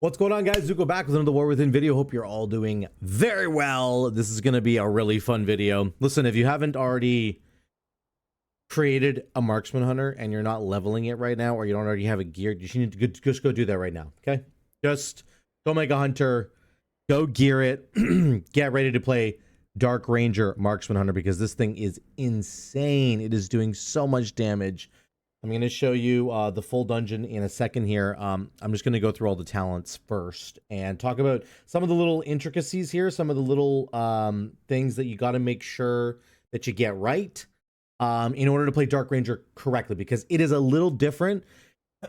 What's going on, guys? Zuko back with another War Within video. Hope you're all doing very well. This is going to be a really fun video. Listen, if you haven't already created a marksman hunter and you're not leveling it right now, or you don't already have it geared, you need to just go do that right now, okay? Just go make a hunter, go gear it, get ready to play Dark Ranger marksman hunter, because this thing is insane. It is doing so much damage. I'm going to show you the full dungeon in a second here. I'm just going to go through all the talents first and talk about some of the little intricacies here, some of the little things that you got to make sure that you get right in order to play Dark Ranger correctly, because it is a little different.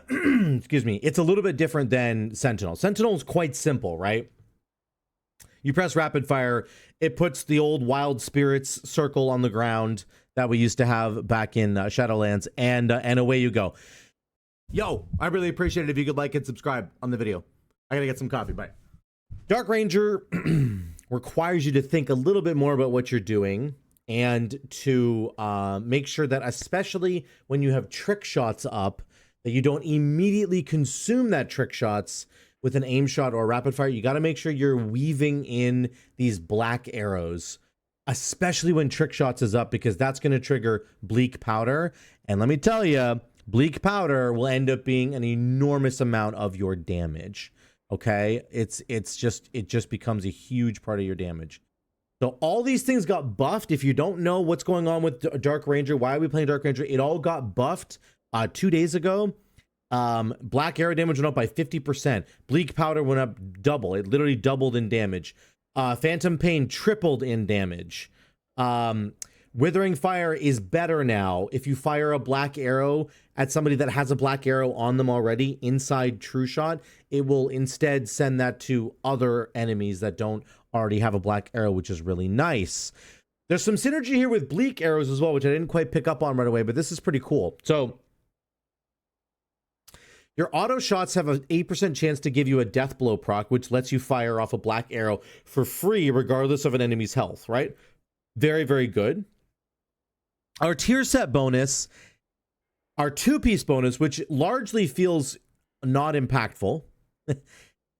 Excuse me. It's a little bit different than Sentinel. Sentinel is quite simple, right? You press rapid fire, it puts the old Wild Spirits circle on the ground that we used to have back in Shadowlands, and away you go. Yo, I really appreciate it if you could like and subscribe on the video. I gotta get some coffee. Bye. Dark Ranger requires you to think a little bit more about what you're doing, and to make sure that, especially when you have trick shots up, that you don't immediately consume that trick shots with an aim shot or a rapid fire. You got to make sure you're weaving in these black arrows, especially when trick shots is up, because that's going to trigger bleak powder. And let me tell you, bleak powder will end up being an enormous amount of your damage. Okay, it just becomes a huge part of your damage. So all these things got buffed. If you don't know what's going on with Dark Ranger, why are we playing Dark Ranger? It all got buffed 2 days ago. Black arrow damage went up by 50%. Bleak powder went up double. It literally doubled in damage. Phantom Pain tripled in damage. Withering Fire is better now. If you fire a black arrow at somebody that has a black arrow on them already inside True Shot, it will instead send that to other enemies that don't already have a black arrow, which is really nice. There's some synergy here with bleak arrows as well, which I didn't quite pick up on right away, but this is pretty cool. So your auto shots have an 8% chance to give you a death blow proc, which lets you fire off a black arrow for free, regardless of an enemy's health, right? Very, very good. Our tier set bonus, our two-piece bonus, which largely feels not impactful,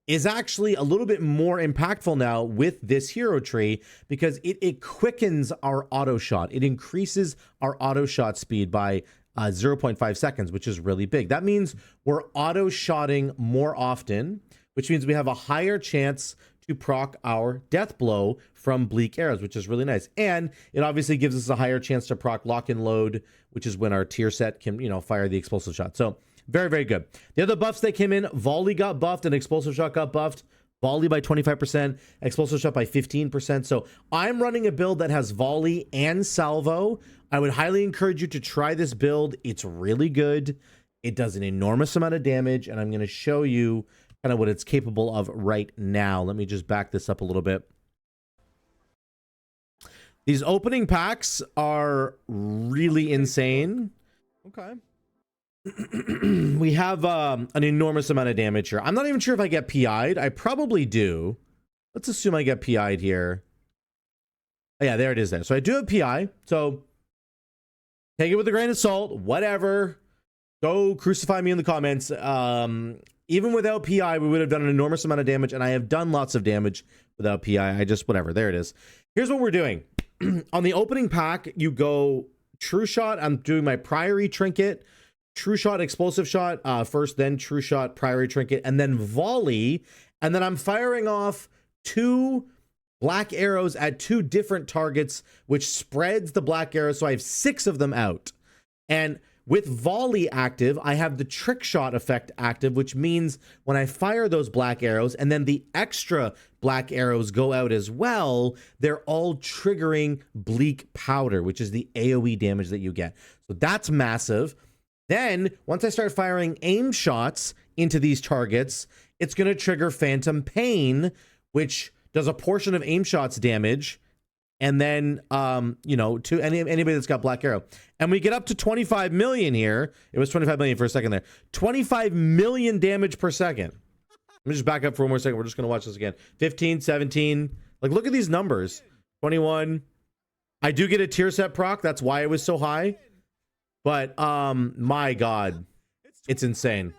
is actually a little bit more impactful now with this hero tree, because it quickens our auto shot. It increases our auto shot speed by 0.5 seconds, which is really big. That means we're auto shotting more often, which means we have a higher chance to proc our death blow from bleak arrows, which is really nice. And it obviously gives us a higher chance to proc lock and load, which is when our tier set can, fire the explosive shot. So very, very good. The other buffs that came in, volley got buffed and explosive shot got buffed. Volley by 25%, explosive shot by 15%. So I'm running a build that has volley and salvo. I would highly encourage you to try this build. It's really good. It does an enormous amount of damage, and I'm going to show you kind of what it's capable of right now. Let me just back this up a little bit. These opening packs are really insane. Okay. We have an enormous amount of damage here. I'm not even sure if I get PI'd. I probably do. Let's assume I get PI'd here. Oh, yeah, there it is there. So I do have PI. So take it with a grain of salt. Whatever. Go crucify me in the comments. Even without PI, we would have done an enormous amount of damage, and I have done lots of damage without PI. Whatever. There it is. Here's what we're doing. On the opening pack, you go True Shot. I'm doing my Priory Trinket. True Shot, explosive shot first, then True Shot, Priory Trinket, and then volley. And then I'm firing off 2 black arrows at 2 different targets, which spreads the black arrows. So I have 6 of them out. And with volley active, I have the trick shot effect active, which means when I fire those black arrows and then the extra black arrows go out as well, they're all triggering bleak powder, which is the AoE damage that you get. So that's massive. Then, once I start firing aim shots into these targets, it's going to trigger Phantom Pain, which does a portion of aim shots damage, and then, to anybody that's got Black Arrow. And we get up to 25 million here. It was 25 million for a second there. 25 million damage per second. Let me just back up for one more second. We're just going to watch this again. 15, 17. Like, look at these numbers. 21. I do get a tier set proc. That's why it was so high. But, my God, it's insane.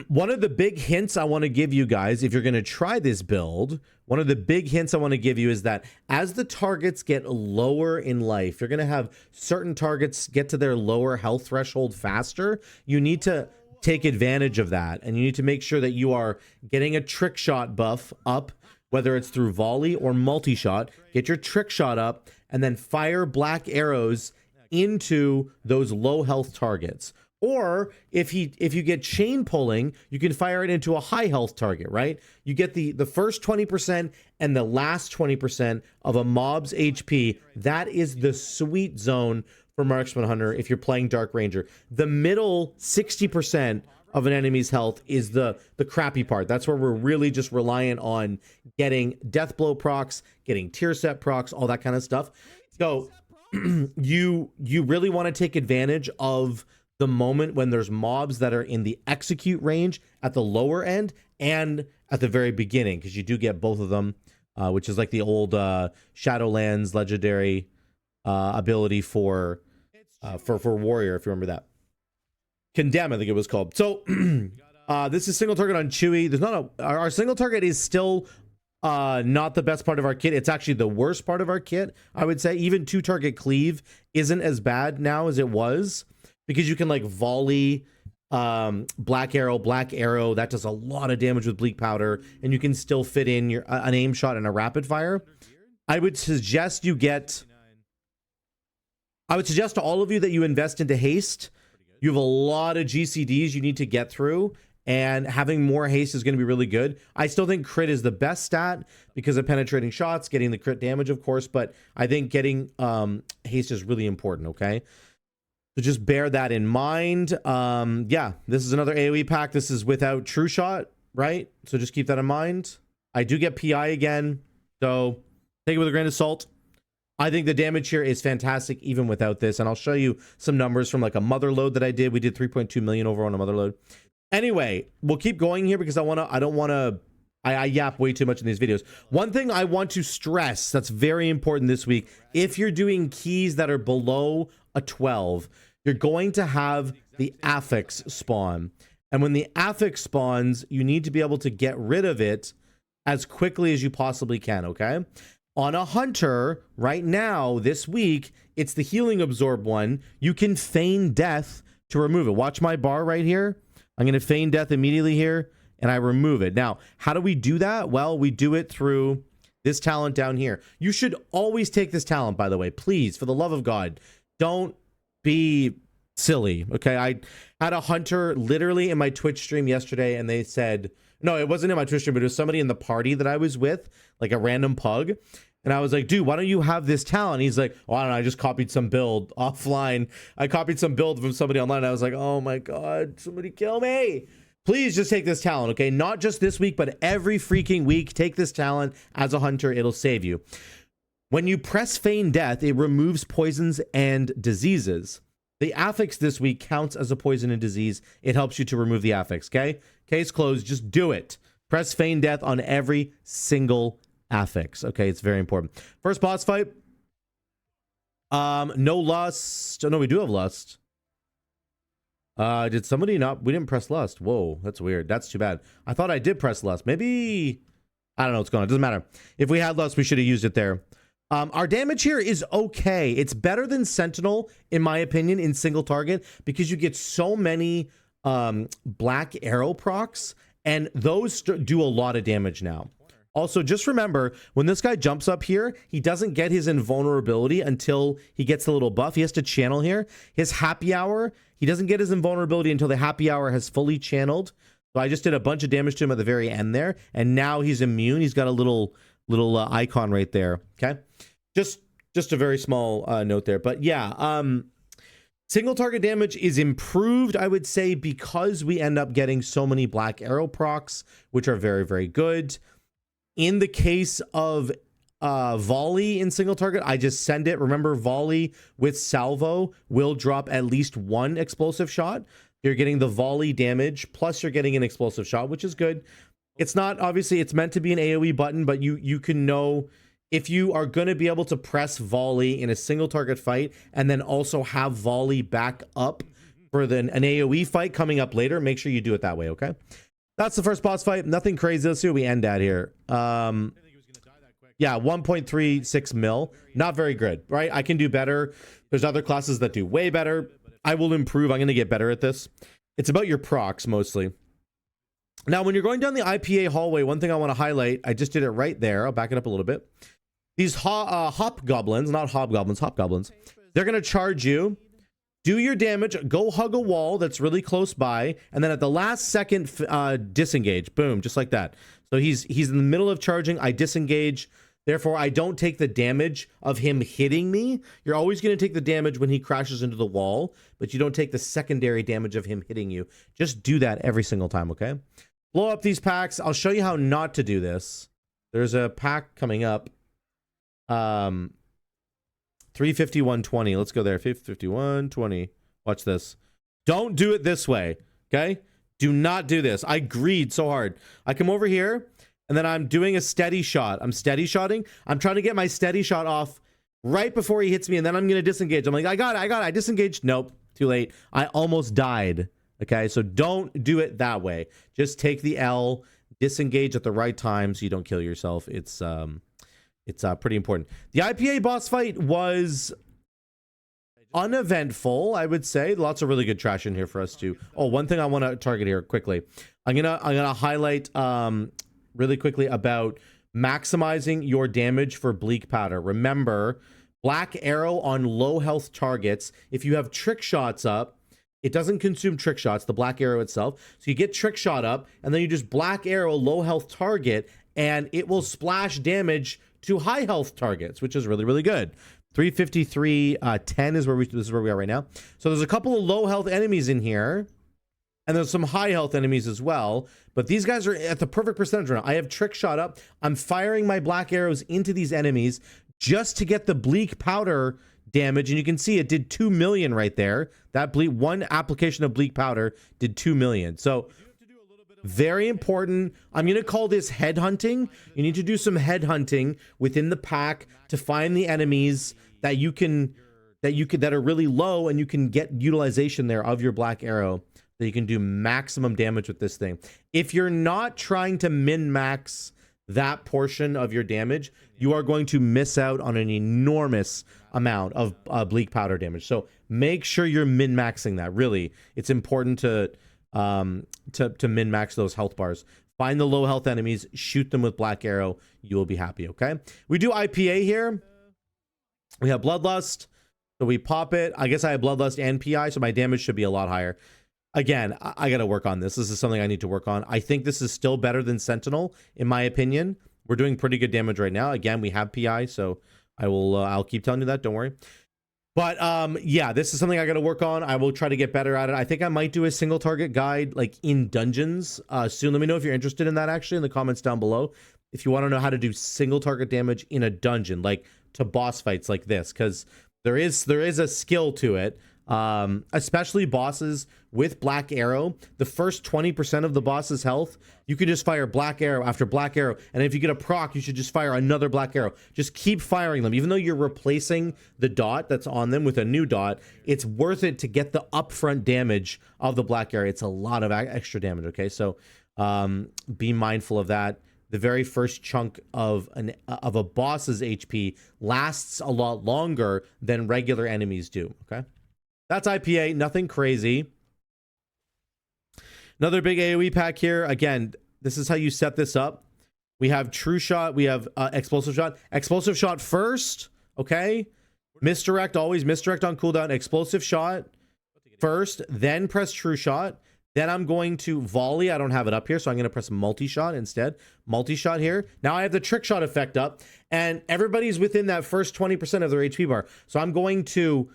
one of the big hints I want to give you guys, if you're going to try this build, one of the big hints I want to give you is that as the targets get lower in life, you're going to have certain targets get to their lower health threshold faster. You need to take advantage of that, and you need to make sure that you are getting a trick shot buff up, whether it's through volley or multi-shot. Get your trick shot up and then fire black arrows into those low health targets. Or if you get chain pulling, you can fire it into a high health target, right? You get the first 20% and the last 20% of a mob's HP. That is the sweet zone for Marksman Hunter if you're playing Dark Ranger. The middle 60% of an enemy's health is the crappy part. That's where we're really just reliant on getting death blow procs, getting tier set procs, all that kind of stuff. So you really want to take advantage of the moment when there's mobs that are in the execute range at the lower end and at the very beginning, because you do get both of them, which is like the old Shadowlands legendary ability for warrior, if you remember that. Condemn, I think it was called. So this is single target on Chewy. There's not our single target is still not the best part of our kit. It's actually the worst part of our kit, I would say. Even 2-target cleave isn't as bad now as it was, because you can like volley black arrow. That does a lot of damage with bleak powder, and you can still fit in your an aim shot and a rapid fire. I would suggest to all of you that you invest into haste. You have a lot of GCDs you need to get through, and having more haste is going to be really good. I still think crit is the best stat because of penetrating shots, getting the crit damage, of course, but I think getting haste is really important, okay? So just bear that in mind. Yeah, this is another AoE pack. This is without True Shot, right? So just keep that in mind. I do get PI again, so take it with a grain of salt. I think the damage here is fantastic even without this, and I'll show you some numbers from like a mother load that I did. We did 3.2 million over on a mother load. Anyway, we'll keep going here because I yap way too much in these videos. One thing I want to stress that's very important this week, if you're doing keys that are below a 12, you're going to have the affix spawn. And when the affix spawns, you need to be able to get rid of it as quickly as you possibly can, okay? On a hunter, right now, this week, it's the healing absorb one. You can feign death to remove it. Watch my bar right here. I'm going to feign death immediately here, and I remove it. Now, how do we do that? Well, we do it through this talent down here. You should always take this talent, by the way. Please, for the love of God, don't be silly, okay? I had a hunter literally in my Twitch stream yesterday, and they said, no, it wasn't in my Twitch stream, but it was somebody in the party that I was with, like a random pug. And I was like, dude, why don't you have this talent? He's like, oh, I don't know, I just copied some build offline. I copied some build from somebody online. And I was like, oh my God, somebody kill me. Please just take this talent, okay? Not just this week, but every freaking week, take this talent as a hunter. It'll save you. When you press feign death, it removes poisons and diseases. The affix this week counts as a poison and disease. It helps you to remove the affix, okay? Case closed, just do it. Press feign death on every single affix, okay? It's very important. First boss fight. No lust. Oh, no, we do have lust. Did somebody not? We didn't press lust. Whoa, that's weird. That's too bad. I thought I did press lust. Maybe, I don't know what's going on. It doesn't matter. If we had lust, we should have used it there. Our damage here is okay. It's better than Sentinel, in my opinion, in single target, because you get so many black arrow procs, and those do a lot of damage now. Also, just remember, when this guy jumps up here, he doesn't get his invulnerability until he gets the little buff. He has to channel here. His happy hour, he doesn't get his invulnerability until the happy hour has fully channeled. So I just did a bunch of damage to him at the very end there, and now he's immune. He's got a little icon right there, okay? Just a very small note there. But yeah, single target damage is improved, I would say, because we end up getting so many black arrow procs, which are very, very good. In the case of volley in single target, I just send it. Remember, volley with salvo will drop at least one explosive shot. You're getting the volley damage, plus you're getting an explosive shot, which is good. It's not, obviously, it's meant to be an AoE button, but you can know if you are going to be able to press volley in a single target fight and then also have volley back up for an AoE fight coming up later, make sure you do it that way, okay? That's the first boss fight. Nothing crazy. Let's see what we end at here. Yeah, 1.36 mil. Not very good, right? I can do better. There's other classes that do way better. I will improve. I'm going to get better at this. It's about your procs mostly. Now, when you're going down the IPA hallway, one thing I want to highlight, I just did it right there. I'll back it up a little bit. These hobgoblins, not hobgoblins, hobgoblins, they're going to charge you. Do your damage, go hug a wall that's really close by, and then at the last second, disengage. Boom, just like that. So he's in the middle of charging. I disengage. Therefore, I don't take the damage of him hitting me. You're always going to take the damage when he crashes into the wall, but you don't take the secondary damage of him hitting you. Just do that every single time, okay? Blow up these packs. I'll show you how not to do this. There's a pack coming up. 351.20. Let's go there. 51.20. Watch this. Don't do it this way, okay? Do not do this. I greed so hard. I come over here, and then I'm doing a steady shot. I'm steady shotting. I'm trying to get my steady shot off right before he hits me, and then I'm going to disengage. I'm like, I got it. I disengaged. Nope. Too late. I almost died. Okay, so don't do it that way. Just take the L, disengage at the right time so you don't kill yourself. It's pretty important. The IPA boss fight was uneventful, I would say. Lots of really good trash in here for us to. Oh, one thing I want to target here quickly. I'm gonna highlight really quickly about maximizing your damage for bleak powder. Remember, black arrow on low health targets. If you have trick shots up, it doesn't consume trick shots, the black arrow itself. So you get trick shot up, and then you just black arrow low health target, and it will splash damage to high health targets, which is really, really good. 353.10 is where this is where we are right now. So there's a couple of low health enemies in here, and there's some high health enemies as well. But these guys are at the perfect percentage right now. I have trick shot up. I'm firing my black arrows into these enemies just to get the bleak powder damage, and you can see it did 2 million right there. That one application of bleak powder did 2 million. So very important. I'm going to call this head hunting. You need to do some head hunting within the pack to find the enemies that that are really low, and you can get utilization there of your black arrow, that you can do maximum damage with this thing. If you're not trying to min-max that portion of your damage, you are going to miss out on an enormous amount of bleak powder damage. So make sure you're min-maxing that. Really, it's important to min-max those health bars. Find the low health enemies, shoot them with black arrow. You will be happy, okay? We do IPA here. We have Bloodlust, so we pop it. I guess I have Bloodlust and PI, so my damage should be a lot higher. Again, I got to work on this. This is something I need to work on. I think this is still better than Sentinel, in my opinion. We're doing pretty good damage right now. Again, we have PI, so I'll keep telling you that. Don't worry. But yeah, this is something I got to work on. I will try to get better at it. I think I might do a single target guide like in dungeons soon. Let me know if you're interested in that actually in the comments down below. If you want to know how to do single target damage in a dungeon, like to boss fights like this, because there is a skill to it. Especially bosses with black arrow. The first 20% of the boss's health, you can just fire black arrow after black arrow, and if you get a proc, you should just fire another black arrow. Just keep firing them. Even though you're replacing the dot that's on them with a new dot, it's worth it to get the upfront damage of the black arrow. It's a lot of extra damage, okay? So be mindful of that. The very first chunk of a boss's HP lasts a lot longer than regular enemies do, okay? That's IPA, nothing crazy. Another big AoE pack here. Again, this is how you set this up. We have True Shot, we have Explosive Shot. Explosive Shot first, okay? Misdirect, always misdirect on cooldown. Explosive Shot first, then press True Shot. Then I'm going to volley. I don't have it up here, so I'm going to press multi-shot instead. Multi-shot here. Now I have the trick shot effect up, and everybody's within that first 20% of their HP bar. So I'm going to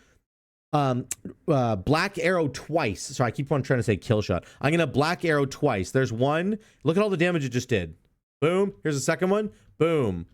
black arrow twice. So I keep on trying to say kill shot. I'm gonna black arrow twice. There's one. Look at all the damage it just did. Boom. Here's the second one. Boom.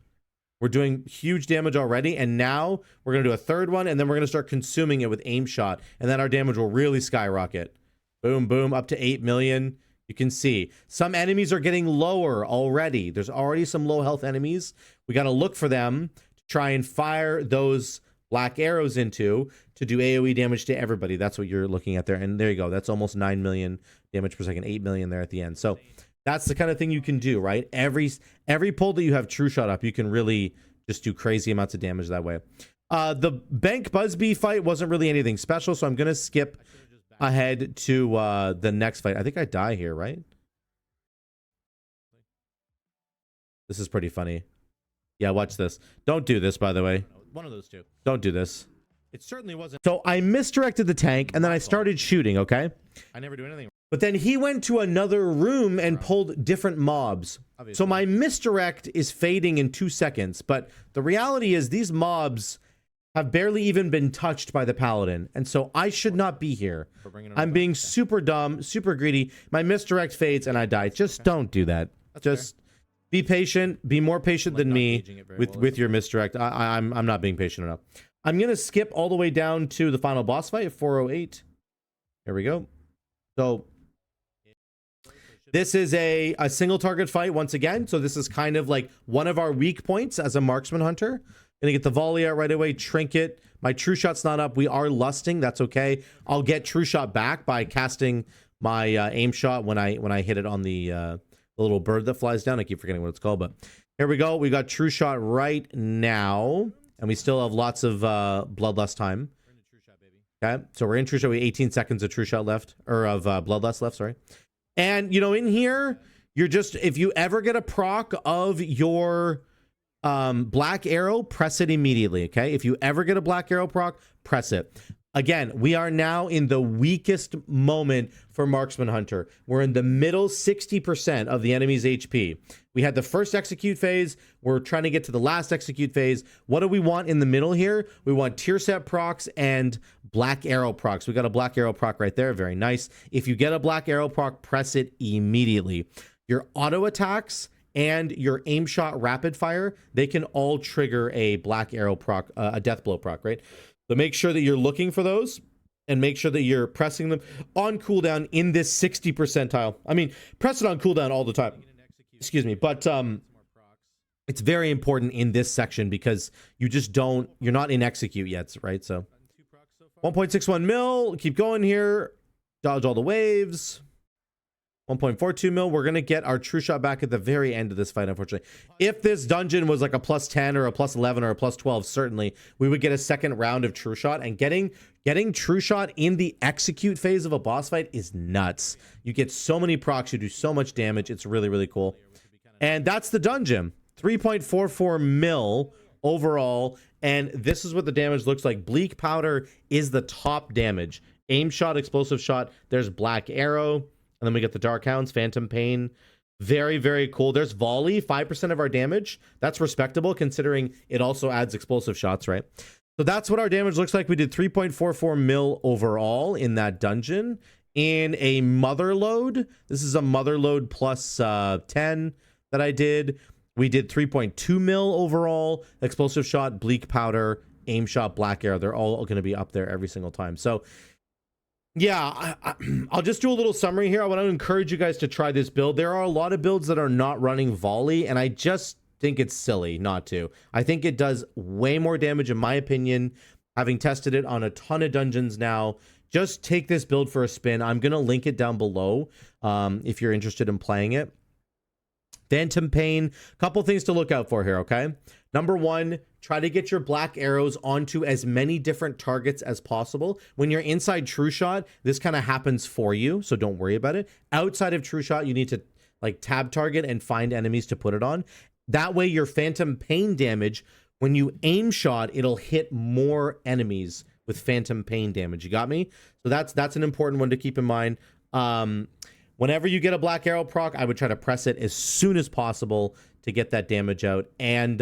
We're doing huge damage already, and now we're gonna do a third one, and then we're gonna start consuming it with aim shot, and then our damage will really skyrocket. Boom, boom, up to 8 million. You can see some enemies are getting lower already. There's already some low health enemies. We got to look for them to try and fire those black arrows into to do AoE damage to everybody. That's what you're looking at there. And there you go. That's almost 9 million damage per second, 8 million there at the end. So that's the kind of thing you can do, right? Every pull that you have True Shot up, you can really just do crazy amounts of damage that way. The Bank Busby fight wasn't really anything special, so I'm going to skip ahead to the next fight. I think I die here, right? This is pretty funny. Yeah, watch this. Don't do this, by the way. One of those two. Don't do this. It certainly wasn't. So I misdirected the tank, and then I started shooting, okay? I never do anything. But then he went to another room and pulled different mobs. Obviously. So my misdirect is fading in 2 seconds. But the reality is these mobs have barely even been touched by the paladin. And so I should not be here. I'm being super dumb, super greedy. My misdirect fades and I die. Just don't do that. Just be patient. Be more patient than me with your misdirect. I'm not being patient enough. I'm going to skip all the way down to the final boss fight, 408. Here we go. So this is a single target fight once again. So this is kind of like one of our weak points as a marksman hunter. Gonna get the volley out right away. Trinket. My true shot's not up. We are lusting. That's okay. I'll get true shot back by casting my aim shot when I hit it on the little bird that flies down. I keep forgetting what it's called, but here we go. We got true shot right now, and we still have lots of bloodlust time. Okay, so we're in true shot. We have 18 seconds of true shot left, or of bloodlust left. Sorry. And you know, in here, you're just, if you ever get a proc of your black arrow, press it immediately. Okay, if you ever get a black arrow proc, press it. Again, we are now in the weakest moment for Marksman Hunter. We're in the middle 60% of the enemy's HP. We had the first execute phase. We're trying to get to the last execute phase. What do we want in the middle here? We want tier set procs and black arrow procs. We got a black arrow proc right there. Very nice. If you get a black arrow proc, press it immediately. Your auto attacks and your aim shot rapid fire, they can all trigger a black arrow proc, a death blow proc, right? So make sure that you're looking for those and make sure that you're pressing them on cooldown in this 60 percentile. I mean, press it on cooldown all the time. Excuse me. But it's very important in this section because you just don't, you're not in execute yet, right? So 1.61 mil, keep going here. Dodge all the waves. 1.42 mil. We're going to get our true shot back at the very end of this fight, unfortunately. If this dungeon was like a plus 10 or a plus 11 or a plus 12, certainly we would get a second round of true shot. And getting true shot in the execute phase of a boss fight is nuts. You get so many procs, you do so much damage. It's really, really cool. And that's the dungeon. 3.44 mil overall. And this is what the damage looks like. Bleak powder is the top damage. Aim shot, explosive shot. There's black arrow. And then we get the Dark Hounds, Phantom Pain. Very, very cool. There's Volley, 5% of our damage. That's respectable considering it also adds explosive shots, right? So that's what our damage looks like. We did 3.44 mil overall in that dungeon. In a mother load, this is a mother load plus 10 that I did. We did 3.2 mil overall. Explosive shot, bleak powder, aim shot, black arrow. They're all going to be up there every single time. So yeah, I'll just do a little summary here. I want to encourage you guys to try this build. There are a lot of builds that are not running volley, and I just think it's silly not to. I think it does way more damage, in my opinion, having tested it on a ton of dungeons now. Just take this build for a spin. I'm going to link it down below if you're interested in playing it. Phantom Pain, couple things to look out for here, okay? Number one, try to get your black arrows onto as many different targets as possible. When you're inside True Shot, this kind of happens for you, so don't worry about it. Outside of True Shot, you need to like tab target and find enemies to put it on. That way your Phantom Pain damage, when you aim shot, it'll hit more enemies with Phantom Pain damage. You got me? So that's an important one to keep in mind. Whenever you get a black arrow proc, I would try to press it as soon as possible to get that damage out. And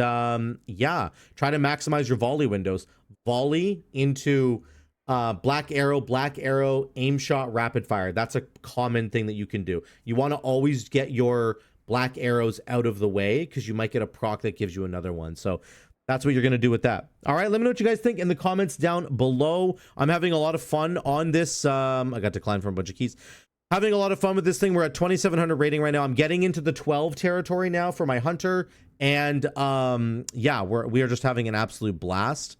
yeah, try to maximize your volley windows. Volley into black arrow, aim shot, rapid fire. That's a common thing that you can do. You want to always get your black arrows out of the way because you might get a proc that gives you another one. So that's what you're going to do with that. All right, let me know what you guys think in the comments down below. I'm having a lot of fun on this. I got declined from a bunch of keys. Having a lot of fun with this thing. We're at 2,700 rating right now. I'm getting into the 12 territory now for my hunter. And yeah, we are just having an absolute blast.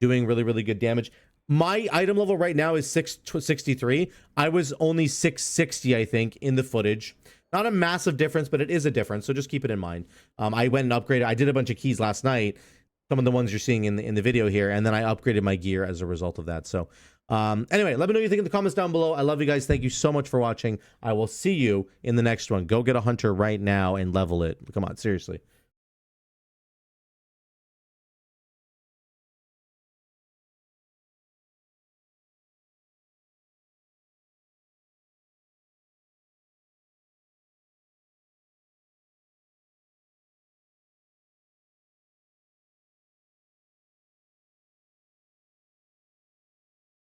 doing really, really good damage. My item level right now is 663. I was only 660, I think, in the footage. Not a massive difference, but it is a difference, so just keep it in mind. I went and upgraded. I did a bunch of keys last night, some of the ones you're seeing in the video here, and then I upgraded my gear as a result of that. So anyway, let me know what you think in the comments down below. I love you guys. Thank you so much for watching. I will see you in the next one. Go get a hunter right now and level it. Come on, seriously.